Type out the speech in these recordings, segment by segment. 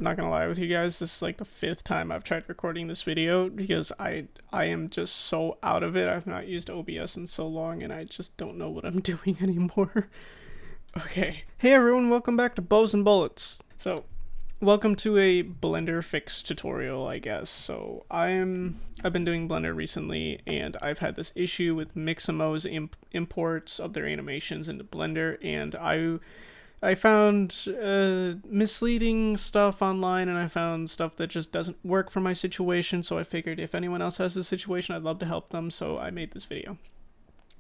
not gonna lie with you guys, this is like the 5th time I've tried recording this video because I am just so out of it. I've not used OBS in so long and I just don't know what I'm doing anymore. Okay. Hey everyone, welcome back to Bows and Bullets. So, welcome to a Blender fix tutorial, I guess. So, I've been doing Blender recently and I've had this issue with Mixamo's imports of their animations into Blender, and I found misleading stuff online, and I found stuff that just doesn't work for my situation, so I figured if anyone else has this situation, I'd love to help them, so I made this video.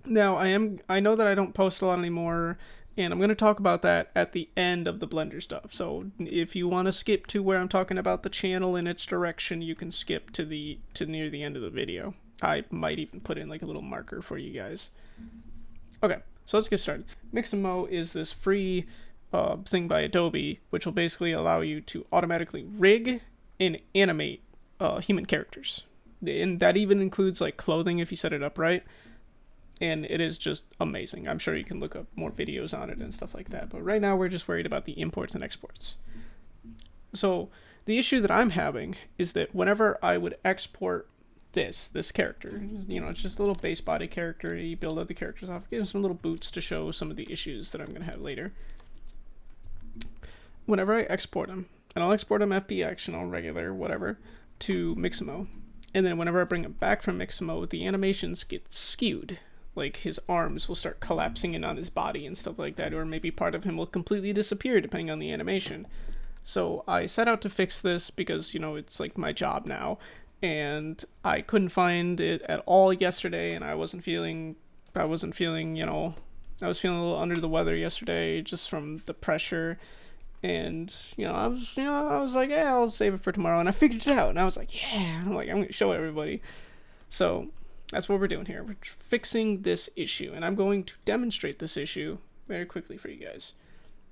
Now, I know that I don't post a lot anymore, and I'm going to talk about that at the end of the Blender stuff. So if you want to skip to where I'm talking about the channel and its direction, you can skip to near the end of the video. I might even put in like a little marker for you guys. Okay, so let's get started. Mixamo is this free thing by Adobe, which will basically allow you to automatically rig and animate human characters. And that even includes like clothing if you set it up right. And it is just amazing. I'm sure you can look up more videos on it and stuff like that. But right now we're just worried about the imports and exports. So the issue that I'm having is that whenever I would export this character, you know, it's just a little base body character, you build out the characters off, give them some little boots to show some of the issues that I'm going to have later. Whenever I export them, and I'll export them FBX, you know, regular, whatever, to Mixamo, and then whenever I bring them back from Mixamo, the animations get skewed. Like his arms will start collapsing in on his body and stuff like that, or maybe part of him will completely disappear depending on the animation. So I set out to fix this because, you know, it's like my job now, and I couldn't find it at all yesterday, and I wasn't feeling, you know, I was feeling a little under the weather yesterday just from the pressure. And, I was like, yeah, I'll save it for tomorrow. And I figured it out. And I was like, yeah. I'm going to show everybody. So that's what we're doing here. We're fixing this issue. And I'm going to demonstrate this issue very quickly for you guys.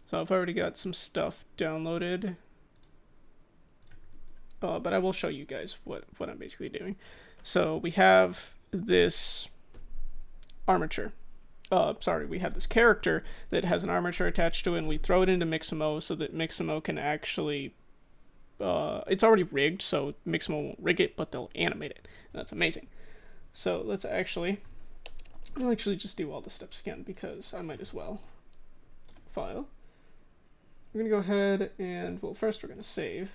So I've already got some stuff downloaded. But I will show you guys what I'm basically doing. So we have this armature. We have this character that has an armature attached to it, and we throw it into Mixamo so that Mixamo can actually, it's already rigged, so Mixamo won't rig it, but they'll animate it. And that's amazing. So I'll actually just do all the steps again, because I might as well. File. We're going to go ahead and, well, first we're going to save.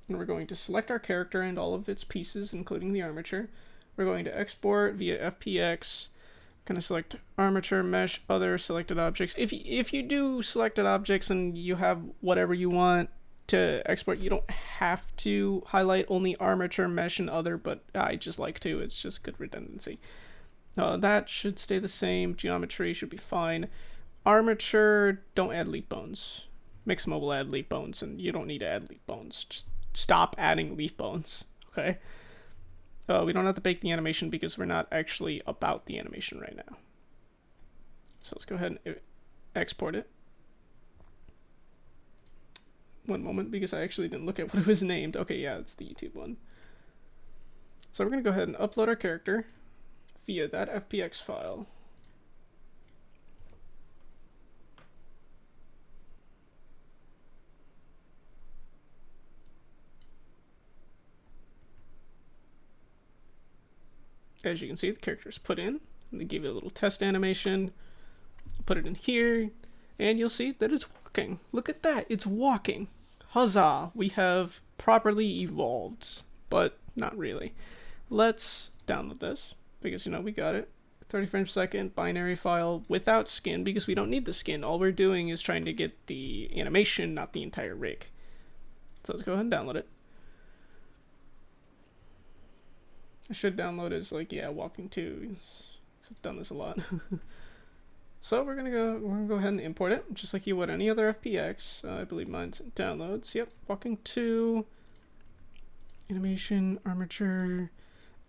And we're going to select our character and all of its pieces, including the armature. We're going to export via FPX. Kind of select armature, mesh, other selected objects. If you do selected objects and you have whatever you want to export, you don't have to highlight only armature, mesh, and other, but I just like to. It's just good redundancy. That should stay the same. Geometry should be fine. Armature, don't add leaf bones. Mixamo will add leaf bones, and you don't need to add leaf bones. Just stop adding leaf bones, okay? We don't have to bake the animation because we're not actually about the animation right now. So let's go ahead and export it. One moment, because I actually didn't look at what it was named. Okay, yeah, it's the YouTube one. So we're going to go ahead and upload our character via that FPX file. As you can see, the character is put in, and they give it a little test animation. Put it in here, and you'll see that it's walking. Look at that, it's walking. Huzzah, we have properly evolved, but not really. Let's download this, because, we got it. 30 frames per second, binary file without skin, because we don't need the skin. All we're doing is trying to get the animation, not the entire rig. So let's go ahead and download it. I should download as walking too. I've done this a lot. So we're gonna go ahead and import it just like you would any other FPX. I believe mine's in downloads. Yep, walking 2, animation, armature.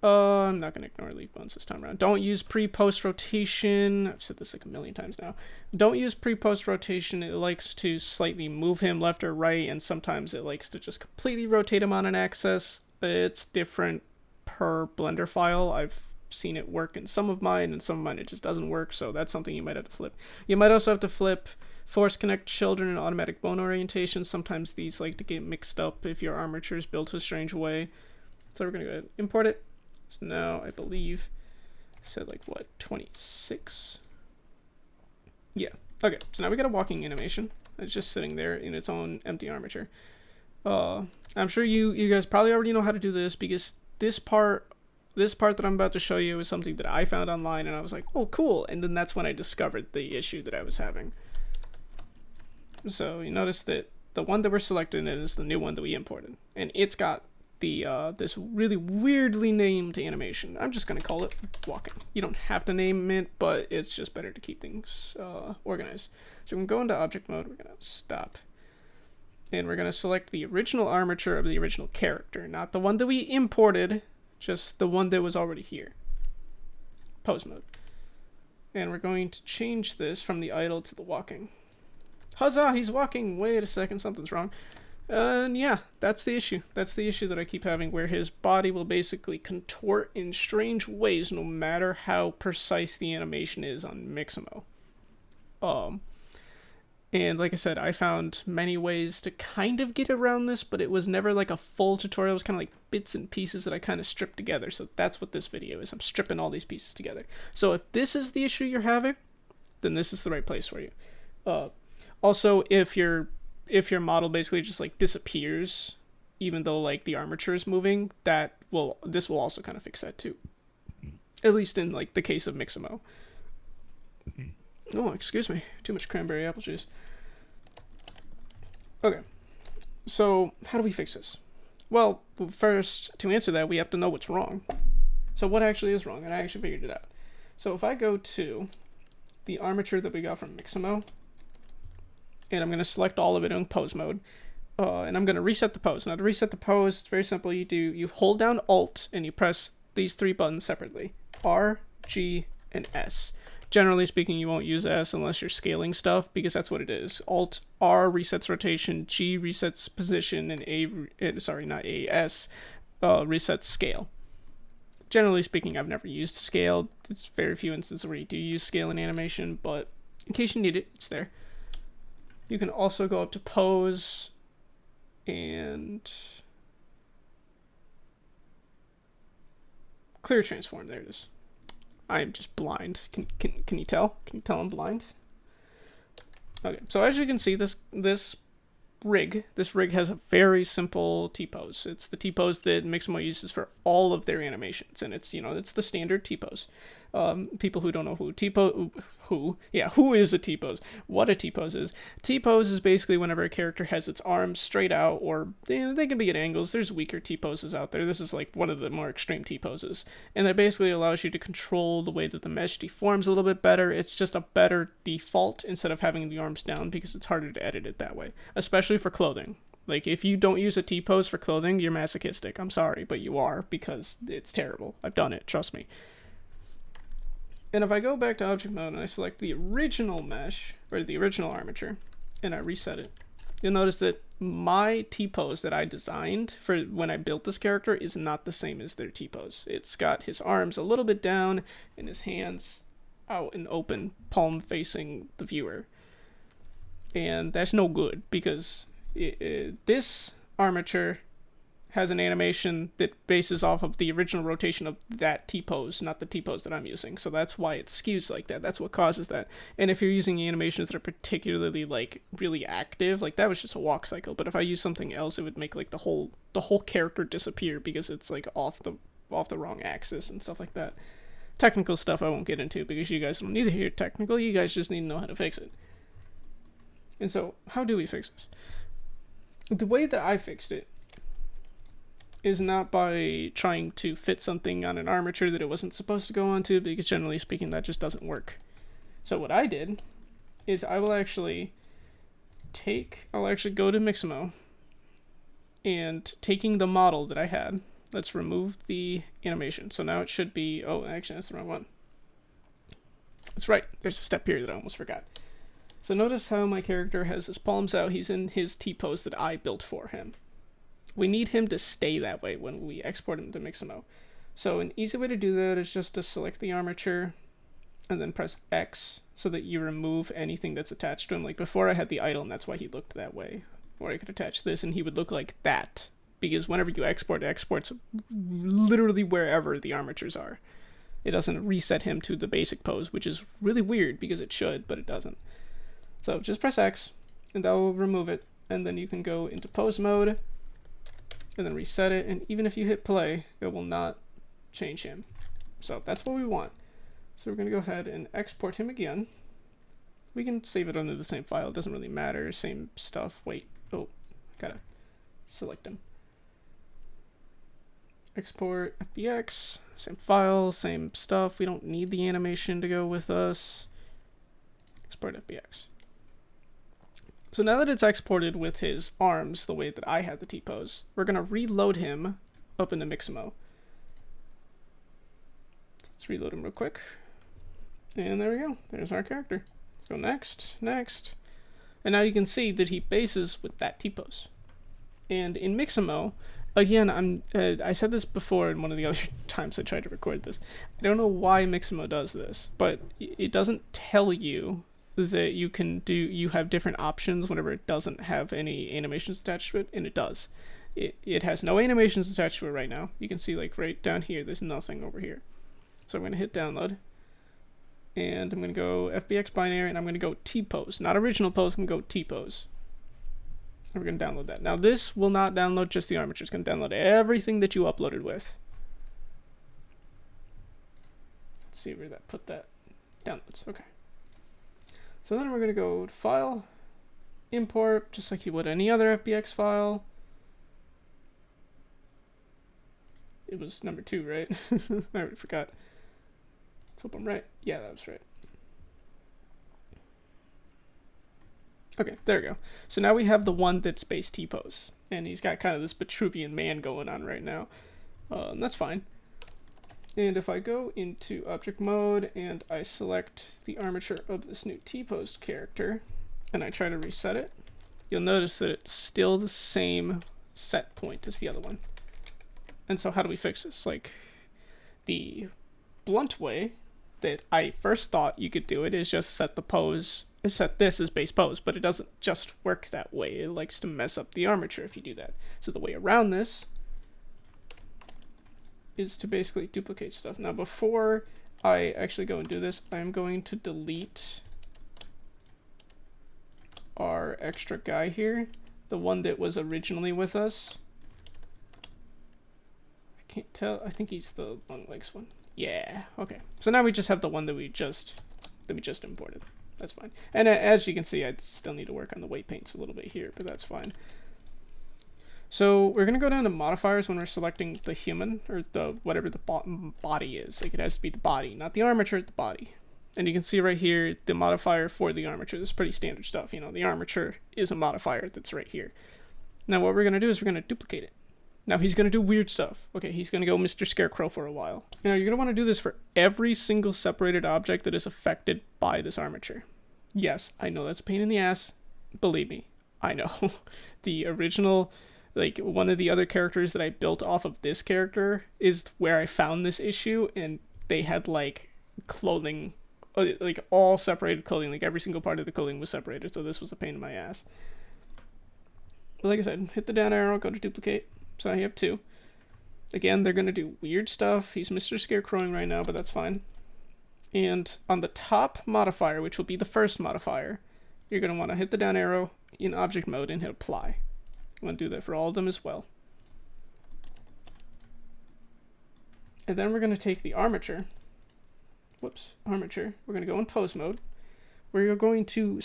I'm not gonna ignore leaf bones this time around. Don't use pre-post rotation. I've said this like a million times now. Don't use pre-post rotation. It likes to slightly move him left or right, and sometimes it likes to just completely rotate him on an axis. It's different per Blender file. I've seen it work in some of mine, and some of mine it just doesn't work, so that's something you might have to flip. You might also have to flip force connect children and automatic bone orientation. Sometimes these like to get mixed up if your armature is built a strange way. So we're gonna go ahead and import it. So now I believe said like what, 26? Yeah. Okay, so now we got a walking animation. It's just sitting there in its own empty armature. I'm sure you guys probably already know how to do this, because this part that I'm about to show you is something that I found online, and I was like, oh cool, and then that's when I discovered the issue that I was having. So you notice that the one that we're selecting is the new one that we imported, and it's got the this really weirdly named animation. I'm just gonna call it walking. You don't have to name it, but it's just better to keep things organized. So we're gonna go into object mode, we're gonna stop, and we're gonna select the original armature of the original character, not the one that we imported, just the one that was already here. Pose mode. And we're going to change this from the idle to the walking. Huzzah, he's walking! Wait a second, something's wrong. And yeah, that's the issue. That's the issue that I keep having, where his body will basically contort in strange ways no matter how precise the animation is on Mixamo. And like I said, I found many ways to kind of get around this, but it was never like a full tutorial. It was kind of like bits and pieces that I kind of stripped together. So that's what this video is. I'm stripping all these pieces together. So if this is the issue you're having, then this is the right place for you. Also, if your model basically just like disappears, even though like the armature is moving, this will also kind of fix that too. At least in like the case of Mixamo. Oh, excuse me. Too much cranberry apple juice. Okay. So, how do we fix this? Well, first, to answer that, we have to know what's wrong. So what actually is wrong? And I actually figured it out. So if I go to the armature that we got from Mixamo, and I'm going to select all of it in pose mode, and I'm going to reset the pose. Now to reset the pose, it's very simple. You hold down Alt, and you press these three buttons separately. R, G, and S. Generally speaking, you won't use S unless you're scaling stuff, because that's what it is. Alt R resets rotation, G resets position, and S resets scale. Generally speaking, I've never used scale. There's very few instances where you do use scale in animation, but in case you need it, it's there. You can also go up to pose and clear transform. There it is. I am just blind. Can you tell? Can you tell I'm blind? Okay, so as you can see, this rig has a very simple T-pose. It's the T-pose that Mixamo uses for all of their animations, and it's the standard T-pose. People who don't know who is a T-pose, what a T-pose is. T-pose is basically whenever a character has its arms straight out, or they can be at angles. There's weaker T-poses out there. This is like one of the more extreme T-poses, and that basically allows you to control the way that the mesh deforms a little bit better. It's just a better default instead of having the arms down, because it's harder to edit it that way, especially for clothing. Like, if you don't use a T-pose for clothing, you're masochistic. I'm sorry, but you are, because it's terrible. I've done it, trust me. And if I go back to object mode and I select the original mesh, or the original armature, and I reset it, you'll notice that my T-pose that I designed for when I built this character is not the same as their T-pose. It's got his arms a little bit down and his hands out and open, palm facing the viewer. And that's no good, because this armature has an animation that bases off of the original rotation of that T-pose, not the T-pose that I'm using. So that's why it skews like that. That's what causes that. And if you're using animations that are particularly like really active, like that was just a walk cycle. But if I use something else, it would make like the whole character disappear, because it's like off the wrong axis and stuff like that. Technical stuff I won't get into, because you guys don't need to hear technical. You guys just need to know how to fix it. And so, how do we fix this? The way that I fixed it is not by trying to fit something on an armature that it wasn't supposed to go onto, because generally speaking, that just doesn't work. So what I did is I will actually go to Mixamo, and taking the model that I had, let's remove the animation. So now it should be, oh, actually, that's the wrong one. That's right, there's a step here that I almost forgot. So notice how my character has his palms out. He's in his T-pose that I built for him. We need him to stay that way when we export him to Mixamo. So an easy way to do that is just to select the armature and then press X so that you remove anything that's attached to him. Like before I had the idle and that's why he looked that way. Or I could attach this and he would look like that. Because whenever you export, it exports literally wherever the armatures are. It doesn't reset him to the basic pose, which is really weird because it should, but it doesn't. So just press X and that will remove it. And then you can go into pose mode and then reset it. And even if you hit play, it will not change him. So that's what we want. So we're going to go ahead and export him again. We can save it under the same file. It doesn't really matter. Same stuff. Wait. Oh, gotta select him. Export FBX. Same file, same stuff. We don't need the animation to go with us. Export FBX. So now that it's exported with his arms the way that I had the T-pose, we're going to reload him up into Mixamo. Let's reload him real quick. And there we go. There's our character. Let's go next, next. And now you can see that he bases with that T-pose. And in Mixamo, again, I said this before in one of the other times I tried to record this. I don't know why Mixamo does this, but it doesn't tell you that you have different options whenever it doesn't have any animations attached to it, and it does. It has no animations attached to it right now. You can see like right down here, there's nothing over here. So I'm going to hit download. And I'm going to go FBX binary, and I'm going to go T-pose. Not original pose, I'm going to go T-pose. And we're going to download that. Now this will not download just the armature. It's going to download everything that you uploaded with. Let's see where that put that. Downloads, okay. So then we're going to go to File, Import, just like you would any other FBX file. It was number 2, right? I already forgot. Let's hope I'm right. Yeah, that was right. Okay, there we go. So now we have the one that's base T-pose. And he's got kind of this Vitruvian man going on right now. And that's fine. And if I go into object mode and I select the armature of this new T-posed character and I try to reset it, you'll notice that it's still the same set point as the other one. And so how do we fix this? Like, the blunt way that I first thought you could do it is just set this as base pose, but it doesn't just work that way. It likes to mess up the armature if you do that. So the way around this is to basically duplicate stuff. Now before I actually go and do this, I'm going to delete our extra guy here, the one that was originally with us. I can't tell, I think he's the long legs one. Yeah, okay. So now we just have the one that we just imported. That's fine. And as you can see, I still need to work on the weight paints a little bit here, but that's fine. So we're going to go down to modifiers when we're selecting the human, or the whatever the body is. Like, it has to be the body, not the armature, the body. And you can see right here the modifier for the armature. This is pretty standard stuff. You know, the armature is a modifier that's right here. Now what we're going to do is we're going to duplicate it. Now he's going to do weird stuff. Okay, he's going to go Mr. Scarecrow for a while. Now you're going to want to do this for every single separated object that is affected by this armature. Yes, I know that's a pain in the ass. Believe me, I know. The original, like, one of the other characters that I built off of this character is where I found this issue, and they had, like, clothing, like, all separated clothing. Like, every single part of the clothing was separated, so this was a pain in my ass. But like I said, hit the down arrow, go to duplicate. So now you have 2. Again, they're going to do weird stuff. He's Mr. Scarecrowing right now, but that's fine. And on the top modifier, which will be the first modifier, you're going to want to hit the down arrow in object mode and hit apply. You want to do that for all of them as well. And then we're going to take the armature. Armature. We're going to go in pose mode, where you're going to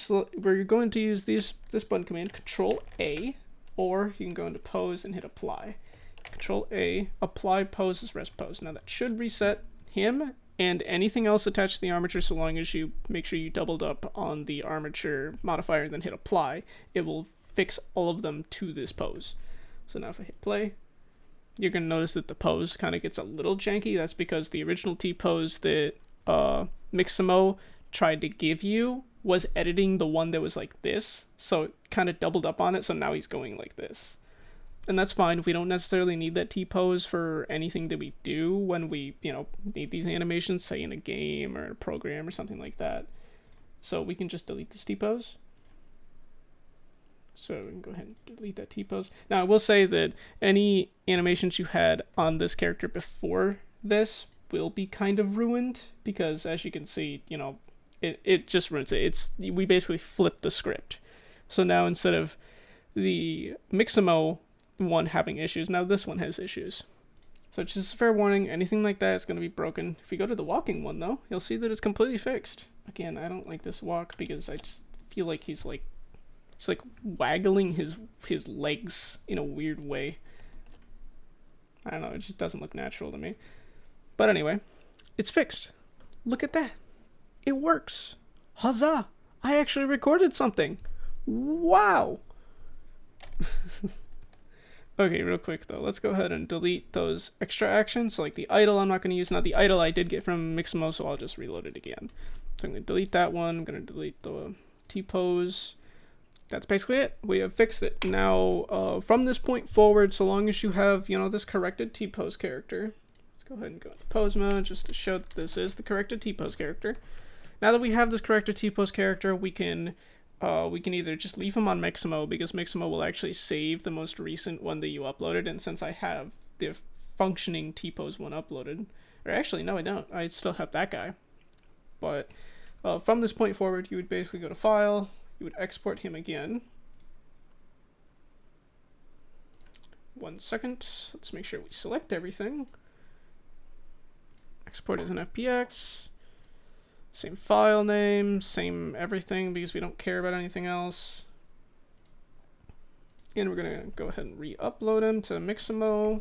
use this button command, Control A, or you can go into pose and hit apply. Control A, apply pose as rest pose. Now that should reset him and anything else attached to the armature, so long as you make sure you doubled up on the armature modifier and then hit apply. It will fix all of them to this pose. So now if I hit play, you're going to notice that the pose kind of gets a little janky. That's because the original T-pose that Mixamo tried to give you was editing the one that was like this, so it kind of doubled up on it, so now he's going like this. And that's fine. We don't necessarily need that T-pose for anything that we do when we, need these animations, say in a game or a program or something like that. So we can just delete this T-pose. So we can go ahead and delete that T-pose. Now I will say that any animations you had on this character before this will be kind of ruined, because as you can see, it just ruins it. We basically flipped the script. So now instead of the Mixamo one having issues, now this one has issues. So just a fair warning, anything like that is going to be broken. If you go to the walking one though, you'll see that it's completely fixed. Again, I don't like this walk because I just feel like he's like waggling his legs in a weird way. I don't know, it just doesn't look natural to me. But anyway, it's fixed. Look at that. It works. Huzzah! I actually recorded something. Wow! Okay, real quick though, let's go ahead and delete those extra actions. So like the idle I'm not going to use. Now the idle I did get from Mixamo, so I'll just reload it again. So I'm going to delete that one. I'm going to delete the T-pose. That's basically it. We have fixed it. Now, from this point forward, so long as you have, this corrected T-pose character, let's go ahead and go into pose mode just to show that this is the corrected T-pose character. Now that we have this corrected T-pose character, we can either just leave him on Mixamo, because Mixamo will actually save the most recent one that you uploaded, and since I have the functioning T-pose one uploaded, or actually, no I don't, I still have that guy. But from this point forward, you would basically go to File, you would export him again. 1 second, let's make sure we select everything. Export as an FPX. Same file name, same everything, because we don't care about anything else. And we're gonna go ahead and re-upload him to Mixamo.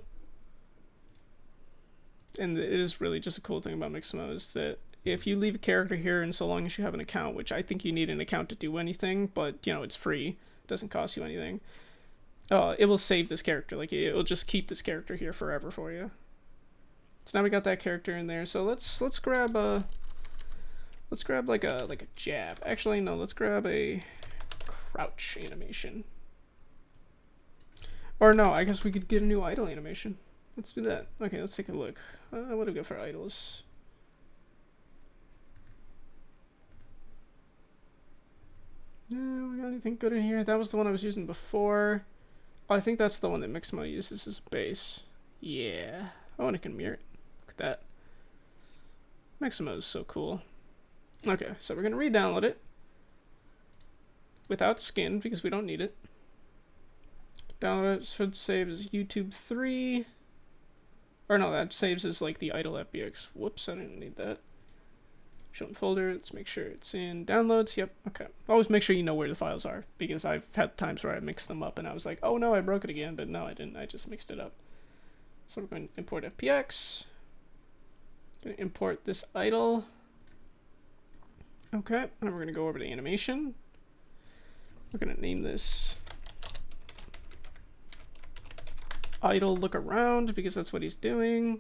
And it is really just a cool thing about Mixamo is that if you leave a character here, and so long as you have an account, which I think you need an account to do anything, but it's free, it doesn't cost you anything. It will save this character, like it will just keep this character here forever for you. So now we got that character in there. So let's grab like a jab. Actually, no, let's grab a crouch animation. Or no, I guess we could get a new idle animation. Let's do that. Okay, let's take a look. What do we got for idles? We got anything good in here? That was the one I was using before. Oh, I think that's the one that Mixamo uses as a base. Yeah. Oh, and I can mirror it. Look at that. Mixamo is so cool. Okay, so we're going to re-download it without skin because we don't need it. Download it should save as YouTube 3. Or no, that saves as like the idle FBX. Whoops, I didn't need that. Show in folder, let's make sure it's in downloads. Yep, okay. Always make sure you know where the files are, because I've had times where I mixed them up and I was like, oh no, I broke it again, but no, I didn't. I just mixed it up. So we're going to import FPX. Going to import this idle. Okay, and we're going to go over to animation. We're going to name this idle look around, because that's what he's doing.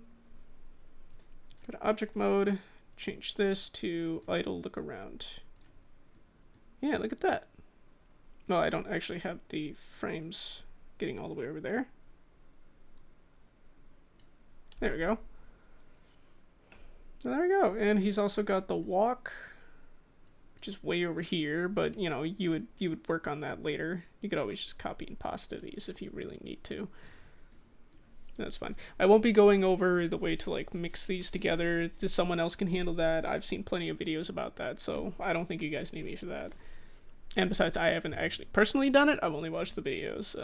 Go to object mode. Change this to idle look around. Yeah, look at that. No, I don't actually have the frames getting all the way over there. There we go. And there we go. And he's also got the walk, which is way over here, but you would work on that later. You could always just copy and pasta these if you really need to. That's fine. I won't be going over the way to like mix these together. Someone else can handle that. I've seen plenty of videos about that, so I don't think you guys need me for that. And besides, I haven't actually personally done it. I've only watched the videos.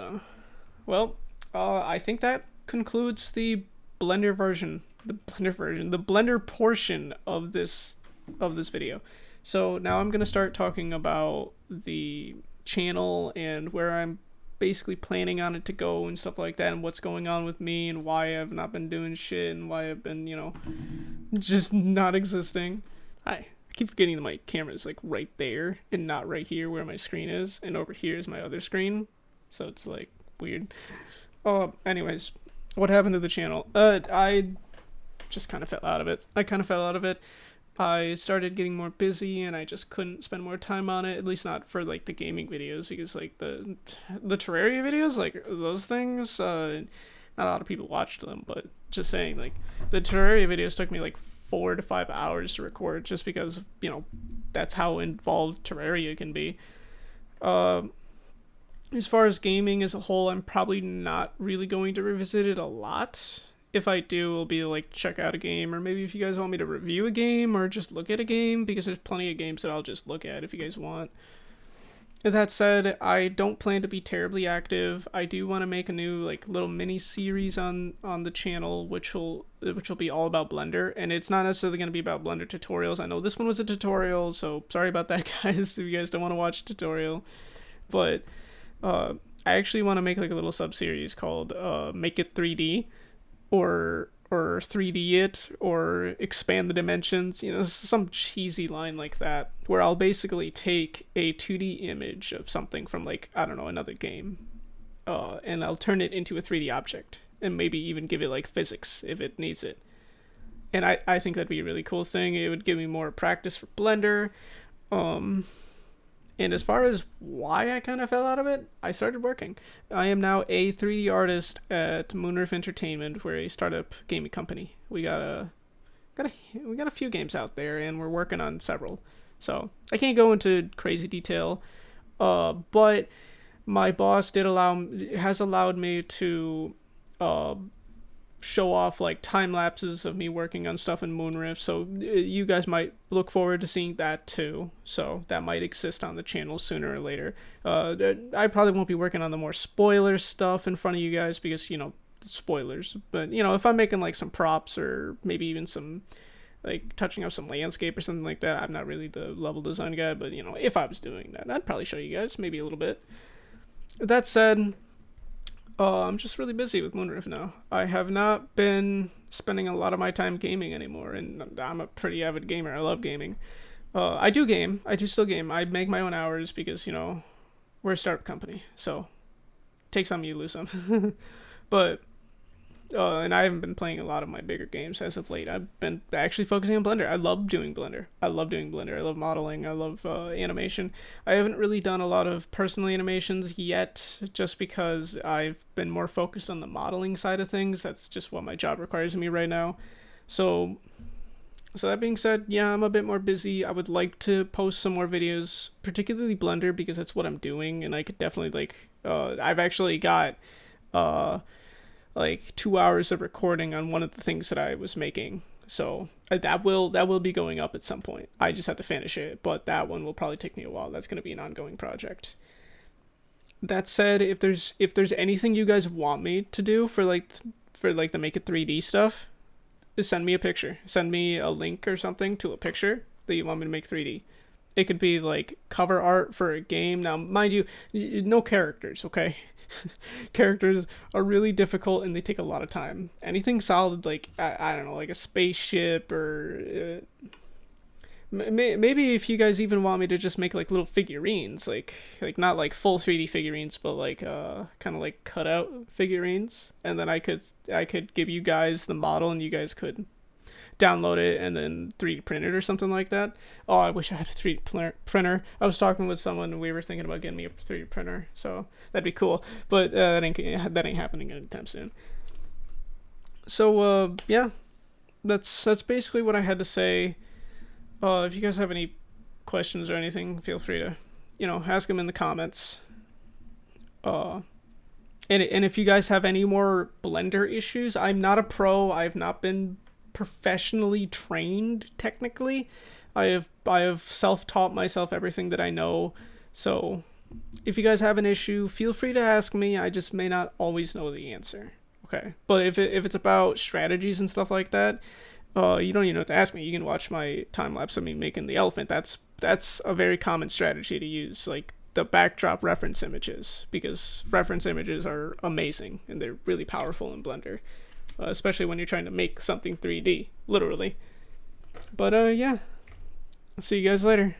Well, I think that concludes the Blender version. The Blender portion of this video. So now I'm gonna start talking about the channel and where I'm basically planning on it to go and stuff like that, and what's going on with me and why I've not been doing shit and why I've been, just not existing. I keep forgetting that my camera is like right there and not right here where my screen is, and over here is my other screen, so it's like weird. Anyways, what happened to the channel? I just kind of fell out of it. I started getting more busy and I just couldn't spend more time on it, at least not for like the gaming videos, because like the Terraria videos, like those things, not a lot of people watched them, but just saying, like the Terraria videos took me like 4 to 5 hours to record, just because, you know, that's how involved Terraria can be. uh as far as gaming as a whole, I'm probably not really going to revisit it a lot. If I do, it'll be like check out a game, or maybe if you guys want me to review a game or just look at a game, because there's plenty of games that I'll just look at if you guys want. That said, I don't plan to be terribly active. I do want to make a new like little mini series on the channel, which will be all about Blender, and it's not necessarily going to be about Blender tutorials. I know this one was a tutorial, so sorry about that, guys, if you guys don't want to watch a tutorial. But I actually want to make like a little sub series called Make It 3D, or 3D it, or expand the dimensions, you know, some cheesy line like that, where I'll basically take a 2D image of something from like, I don't know, another game, and I'll turn it into a 3D object, and maybe even give it like physics if it needs it. And I think that'd be a really cool thing. It would give me more practice for Blender. And as far as why I kind of fell out of it, I started working. I am now a 3D artist at Moonroof Entertainment. We're a startup gaming company. We got a few games out there, and we're working on several. So I can't go into crazy detail, but my boss has allowed me to show off like time lapses of me working on stuff in Moonrift, so you guys might look forward to seeing that too. So that might exist on the channel sooner or later. I probably won't be working on the more spoiler stuff in front of you guys, because, you know, spoilers. But, you know, if I'm making like some props, or maybe even some like touching up some landscape or something like that, I'm not really the level design guy, but, you know, if I was doing that, I'd probably show you guys maybe a little bit. That said, I'm just really busy with Moonroof now. I have not been spending a lot of my time gaming anymore, and I'm a pretty avid gamer. I love gaming. I do game. I do still game. I make my own hours because, you know, we're a startup company. So, take some, you lose some. But, and I haven't been playing a lot of my bigger games as of late. I've been actually focusing on Blender. I love doing Blender. I love modeling. I love animation. I haven't really done a lot of personal animations yet, just because I've been more focused on the modeling side of things. That's just what my job requires of me right now. So that being said, yeah, I'm a bit more busy. I would like to post some more videos, particularly Blender, because that's what I'm doing, and I could definitely like, I've actually got like 2 hours of recording on one of the things that I was making. So that will be going up at some point. I just have to finish it, but that one will probably take me a while. That's going to be an ongoing project. That said, if there's anything you guys want me to do for like the Make It 3D stuff, just send me a picture. Send me a link or something to a picture that you want me to make 3D. It could be like cover art for a game. Now, mind you, no characters, okay? Characters are really difficult and they take a lot of time. Anything solid, like I don't know, like a spaceship, or maybe if you guys even want me to just make like little figurines, like not like full 3D figurines, but like kind of like cutout figurines, and then I could give you guys the model and you guys could download it and then 3D print it or something like that. Oh, I wish I had a 3D printer. I was talking with someone and we were thinking about getting me a 3D printer, so that'd be cool. But that ain't happening anytime soon. So yeah, that's basically what I had to say. If you guys have any questions or anything, feel free to, you know, ask them in the comments. And if you guys have any more Blender issues, I'm not a pro. I've not been professionally trained technically. I have self-taught myself everything that I know. So if you guys have an issue, feel free to ask me. I just may not always know the answer. Okay. But if it's about strategies and stuff like that, you don't even have to ask me. You can watch my time lapse of me making the elephant. That's a very common strategy to use, like the backdrop reference images, because reference images are amazing and they're really powerful in Blender. Especially when you're trying to make something 3D, literally. But yeah, I'll see you guys later.